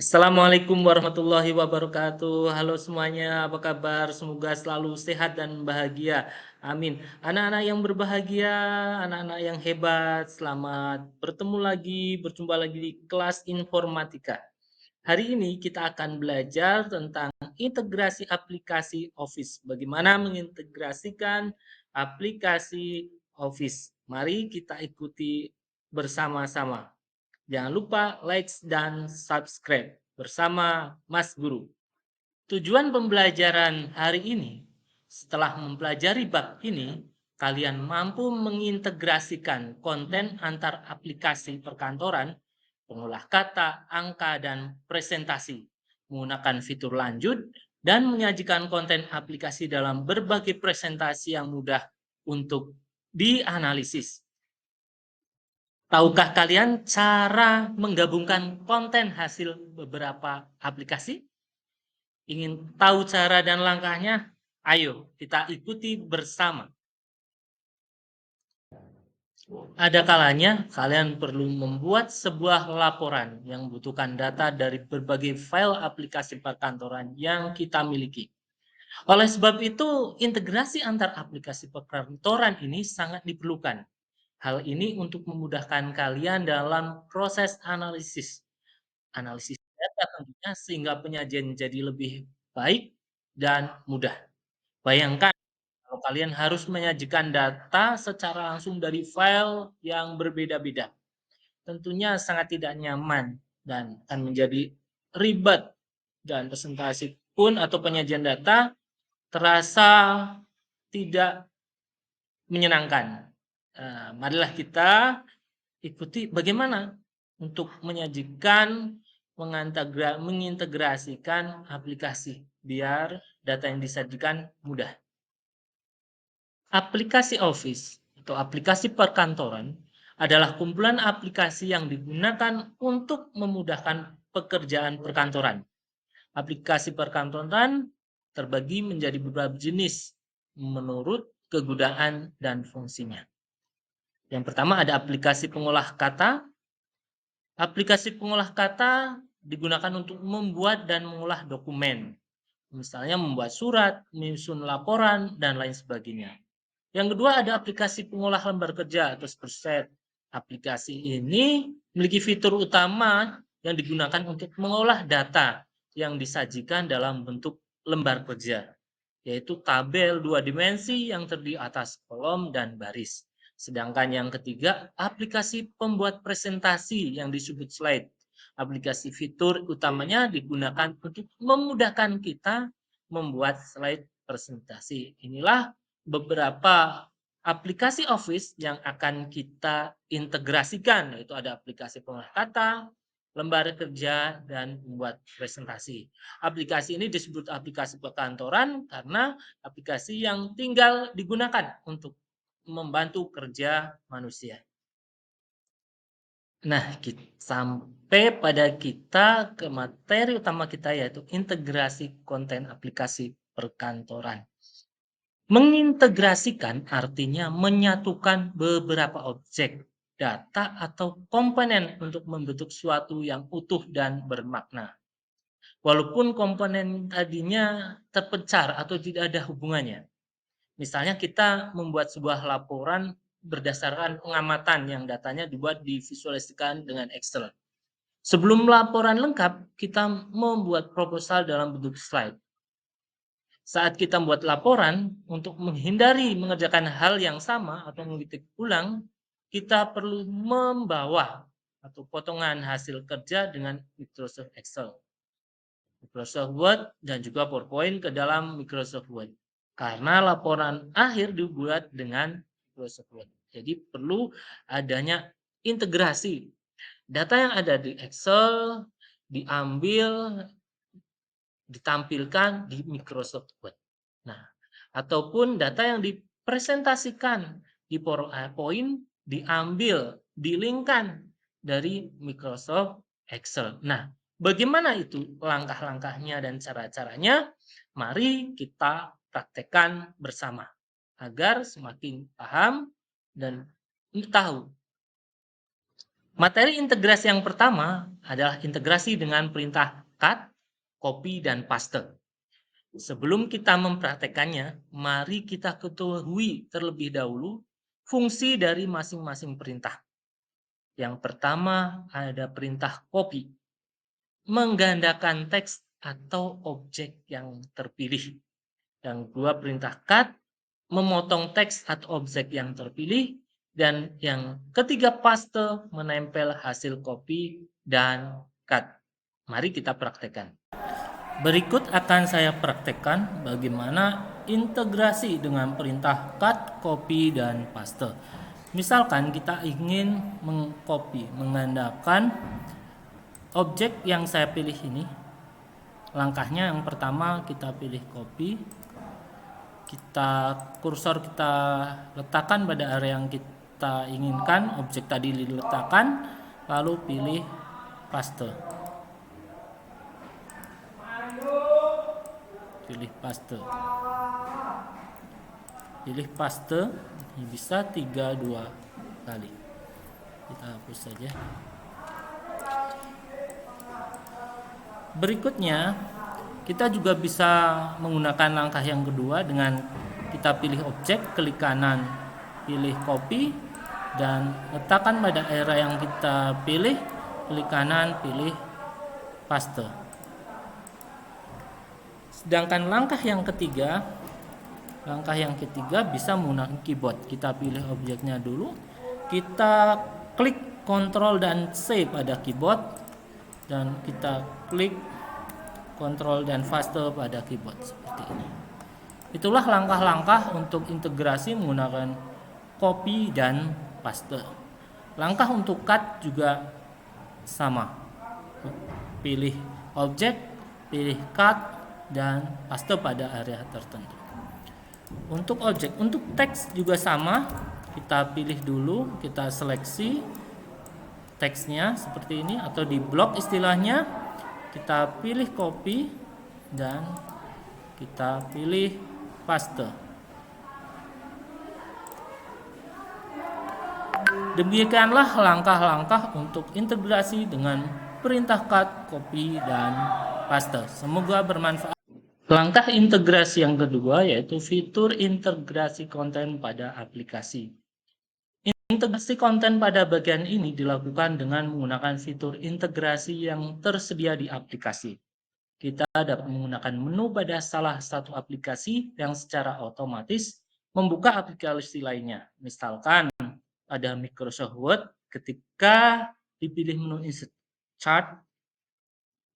Assalamualaikum warahmatullahi wabarakatuh. Halo semuanya, apa kabar? Semoga selalu sehat dan bahagia. Amin. Anak-anak yang berbahagia, anak-anak yang hebat, selamat bertemu lagi, berjumpa lagi di kelas informatika. Hari ini kita akan belajar tentang integrasi aplikasi Office. Bagaimana mengintegrasikan aplikasi Office. Mari kita ikuti bersama-sama. Jangan lupa like dan subscribe bersama Mas Guru. Tujuan pembelajaran hari ini, setelah mempelajari bab ini, kalian mampu mengintegrasikan konten antar aplikasi perkantoran, pengolah kata, angka, dan presentasi, menggunakan fitur lanjut, dan menyajikan konten aplikasi dalam berbagai presentasi yang mudah untuk dianalisis. Tahukah kalian cara menggabungkan konten hasil beberapa aplikasi? Ingin tahu cara dan langkahnya? Ayo kita ikuti bersama. Ada kalanya kalian perlu membuat sebuah laporan yang membutuhkan data dari berbagai file aplikasi perkantoran yang kita miliki. Oleh sebab itu, integrasi antar aplikasi perkantoran ini sangat diperlukan. Hal ini untuk memudahkan kalian dalam proses analisis data tentunya, sehingga penyajian jadi lebih baik dan mudah. Bayangkan kalau kalian harus menyajikan data secara langsung dari file yang berbeda-beda. Tentunya sangat tidak nyaman dan akan menjadi ribet, dan presentasi pun atau penyajian data terasa tidak menyenangkan. Marilah kita ikuti bagaimana untuk menyajikan, mengintegrasikan aplikasi biar data yang disajikan mudah. Aplikasi Office atau aplikasi perkantoran adalah kumpulan aplikasi yang digunakan untuk memudahkan pekerjaan perkantoran. Aplikasi perkantoran terbagi menjadi beberapa jenis menurut kegunaan dan fungsinya. Yang pertama ada aplikasi pengolah kata. Aplikasi pengolah kata digunakan untuk membuat dan mengolah dokumen. Misalnya membuat surat, menyusun laporan, dan lain sebagainya. Yang kedua ada aplikasi pengolah lembar kerja atau spreadsheet. Aplikasi ini memiliki fitur utama yang digunakan untuk mengolah data yang disajikan dalam bentuk lembar kerja, yaitu tabel dua dimensi yang terdiri atas kolom dan baris. Sedangkan yang ketiga, aplikasi pembuat presentasi yang disebut slide. Aplikasi fitur utamanya digunakan untuk memudahkan kita membuat slide presentasi. Inilah beberapa aplikasi Office yang akan kita integrasikan, yaitu ada aplikasi pengolah kata, lembar kerja, dan membuat presentasi. Aplikasi ini disebut aplikasi perkantoran karena aplikasi yang tinggal digunakan untuk membantu kerja manusia. Nah, sampai pada kita ke materi utama kita, yaitu integrasi konten aplikasi perkantoran. Mengintegrasikan artinya menyatukan beberapa objek, data, atau komponen untuk membentuk suatu yang utuh dan bermakna. Walaupun komponen tadinya terpencar atau tidak ada hubungannya. Misalnya kita membuat sebuah laporan berdasarkan pengamatan yang datanya dibuat divisualisasikan dengan Excel. Sebelum laporan lengkap, kita membuat proposal dalam bentuk slide. Saat kita membuat laporan, untuk menghindari mengerjakan hal yang sama atau mengetik ulang, kita perlu membawa atau potongan hasil kerja dengan Microsoft Excel, Microsoft Word, dan juga PowerPoint ke dalam Microsoft Word. Karena laporan akhir dibuat dengan Microsoft Word. Jadi perlu adanya integrasi. Data yang ada di Excel diambil, ditampilkan di Microsoft Word. Nah, ataupun data yang dipresentasikan di PowerPoint diambil, dilingkan dari Microsoft Excel. Nah, bagaimana itu langkah-langkahnya dan cara-caranya? Mari kita praktekkan bersama agar semakin paham dan tahu. Materi integrasi yang pertama adalah integrasi dengan perintah cut, copy, dan paste. Sebelum kita mempraktekannya, mari kita ketahui terlebih dahulu fungsi dari masing-masing perintah. Yang pertama ada perintah copy, menggandakan teks atau objek yang terpilih. Yang kedua perintah cut, memotong teks atau objek yang terpilih. Dan yang ketiga paste, menempel hasil copy dan cut. Mari kita praktekkan. Berikut akan saya praktekkan bagaimana integrasi dengan perintah cut, copy, dan paste. Misalkan kita ingin mengcopy, menggandakan objek yang saya pilih ini. Langkahnya yang pertama kita pilih copy, kursor kita letakkan pada area yang kita inginkan, objek tadi diletakkan, lalu pilih paste. Pilih paste, bisa 3-2 kali. Kita hapus saja. Berikutnya, kita juga bisa menggunakan langkah yang kedua dengan kita pilih objek, klik kanan, pilih copy, dan letakkan pada area yang kita pilih, klik kanan, pilih paste. Sedangkan langkah yang ketiga bisa menggunakan keyboard. Kita pilih objeknya dulu, kita klik Ctrl dan C pada keyboard, dan kita klik Ctrl dan paste pada keyboard seperti ini. Itulah langkah-langkah untuk integrasi menggunakan copy dan paste. Langkah untuk cut juga sama. Pilih objek, pilih cut, dan paste pada area tertentu. Untuk objek, untuk teks juga sama. Kita pilih dulu, kita seleksi teksnya seperti ini, atau di blok istilahnya. Kita pilih copy dan kita pilih paste. Demikianlah langkah-langkah untuk integrasi dengan perintah cut, copy, dan paste. Semoga bermanfaat. Langkah integrasi yang kedua yaitu fitur integrasi konten pada aplikasi. Integrasi konten pada bagian ini dilakukan dengan menggunakan fitur integrasi yang tersedia di aplikasi. Kita dapat menggunakan menu pada salah satu aplikasi yang secara otomatis membuka aplikasi lainnya. Misalkan pada Microsoft Word, ketika dipilih menu Insert Chart,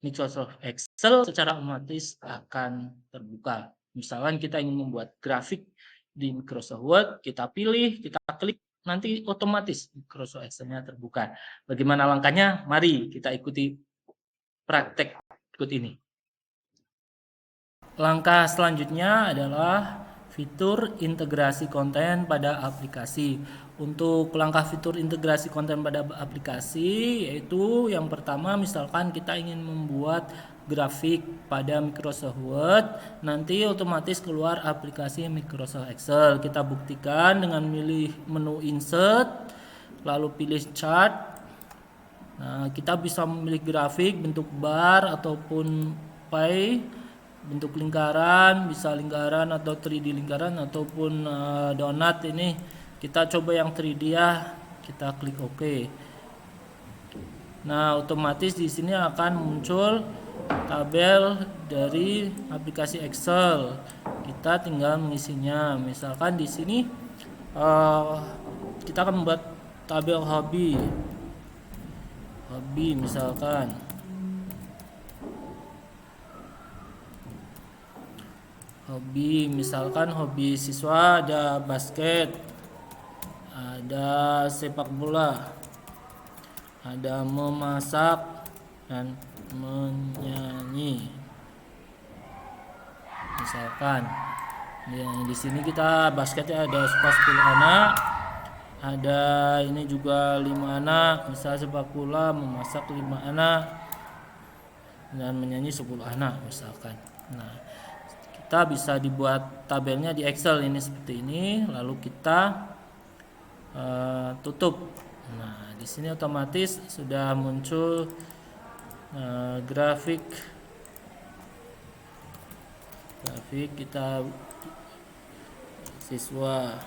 Microsoft Excel secara otomatis akan terbuka. Misalkan kita ingin membuat grafik di Microsoft Word, kita pilih, kita klik, nanti otomatis Microsoft Excel-nya terbuka. Bagaimana langkahnya? Mari kita ikuti praktek berikut ini. Langkah selanjutnya adalah fitur integrasi konten pada aplikasi. Untuk langkah fitur integrasi konten pada aplikasi, yaitu yang pertama, misalkan kita ingin membuat grafik pada Microsoft Word, nanti otomatis keluar aplikasi Microsoft Excel. Kita buktikan dengan memilih menu Insert, lalu pilih Chart. Nah, kita bisa memilih grafik bentuk bar ataupun pie, bentuk lingkaran, bisa lingkaran atau 3D lingkaran ataupun donat. Ini kita coba yang 3D ya, kita klik OK. Nah, otomatis di sini akan muncul tabel dari aplikasi Excel. Kita tinggal mengisinya. Misalkan di sini kita akan membuat tabel hobi misalkan. Hobi siswa, ada basket, ada sepak bola, ada memasak dan menyanyi. Misalkan di sini kita basketnya ada 10 anak, ada ini juga 5 anak, misal sepak bola, memasak 5 anak, dan menyanyi 10 anak misalkan. Nah, kita bisa dibuat tabelnya di Excel ini seperti ini, lalu kita tutup Nah, di sini otomatis sudah muncul grafik kita siswa.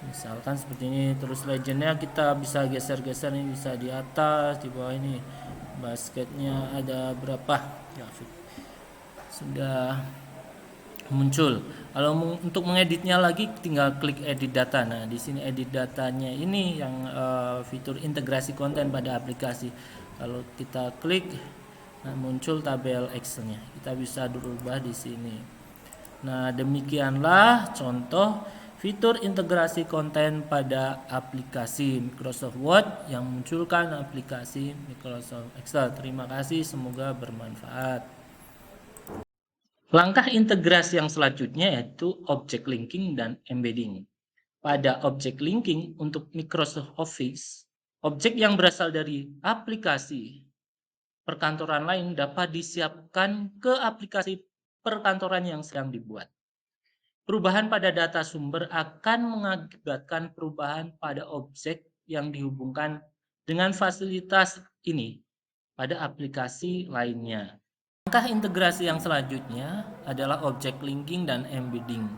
Misalkan seperti ini, terus legendnya kita bisa geser-geser, ini bisa di atas, di bawah ini. Basketnya ada berapa grafik sudah muncul. Kalau untuk mengeditnya lagi tinggal klik edit data. Nah, di sini edit datanya ini yang fitur integrasi konten pada aplikasi. Kalau kita klik, nah muncul tabel Excel-nya. Kita bisa berubah di sini. Nah, demikianlah contoh fitur integrasi konten pada aplikasi Microsoft Word yang munculkan aplikasi Microsoft Excel. Terima kasih, semoga bermanfaat. Langkah integrasi yang selanjutnya yaitu object linking dan embedding. Pada object linking untuk Microsoft Office, objek yang berasal dari aplikasi perkantoran lain dapat disiapkan ke aplikasi perkantoran yang sedang dibuat. Perubahan pada data sumber akan mengakibatkan perubahan pada objek yang dihubungkan dengan fasilitas ini pada aplikasi lainnya. Langkah integrasi yang selanjutnya adalah object linking dan embedding.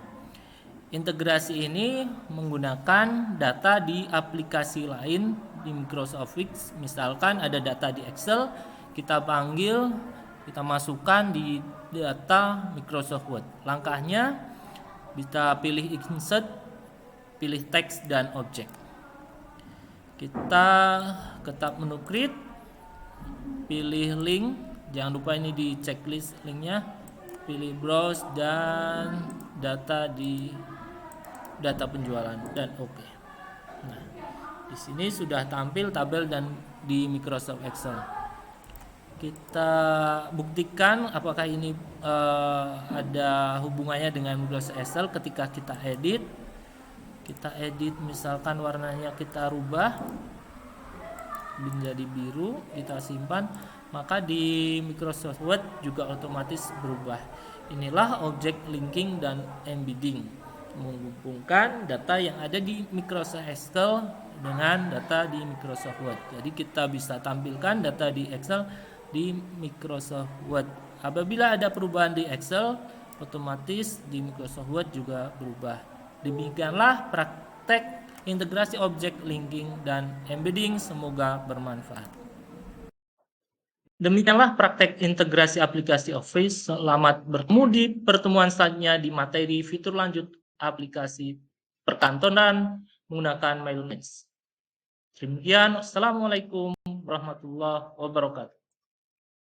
Integrasi ini menggunakan data di aplikasi lain di Microsoft Office. Misalkan ada data di Excel, kita panggil, kita masukkan di data Microsoft Word. Langkahnya kita pilih insert, pilih teks dan objek. Kita ke tab menu create, pilih link, jangan lupa ini di checklist linknya, pilih browse dan data di data penjualan dan oke. Nah, di sini sudah tampil tabel dan di Microsoft Excel. Kita buktikan apakah ini ada hubungannya dengan Microsoft Excel ketika kita edit. Kita edit, misalkan warnanya kita rubah menjadi biru, kita simpan, maka di Microsoft Word juga otomatis berubah. Inilah object linking dan embedding, menghubungkan data yang ada di Microsoft Excel dengan data di Microsoft Word. Jadi kita bisa tampilkan data di Excel di Microsoft Word. Apabila ada perubahan di Excel, otomatis di Microsoft Word juga berubah. Demikianlah praktek integrasi object linking dan embedding, semoga bermanfaat. Demikianlah praktek integrasi aplikasi Office. Selamat bertemu di pertemuan selanjutnya di materi fitur lanjut aplikasi perkantoran menggunakan MaiLunix. Demikian, Assalamualaikum warahmatullahi wabarakatuh.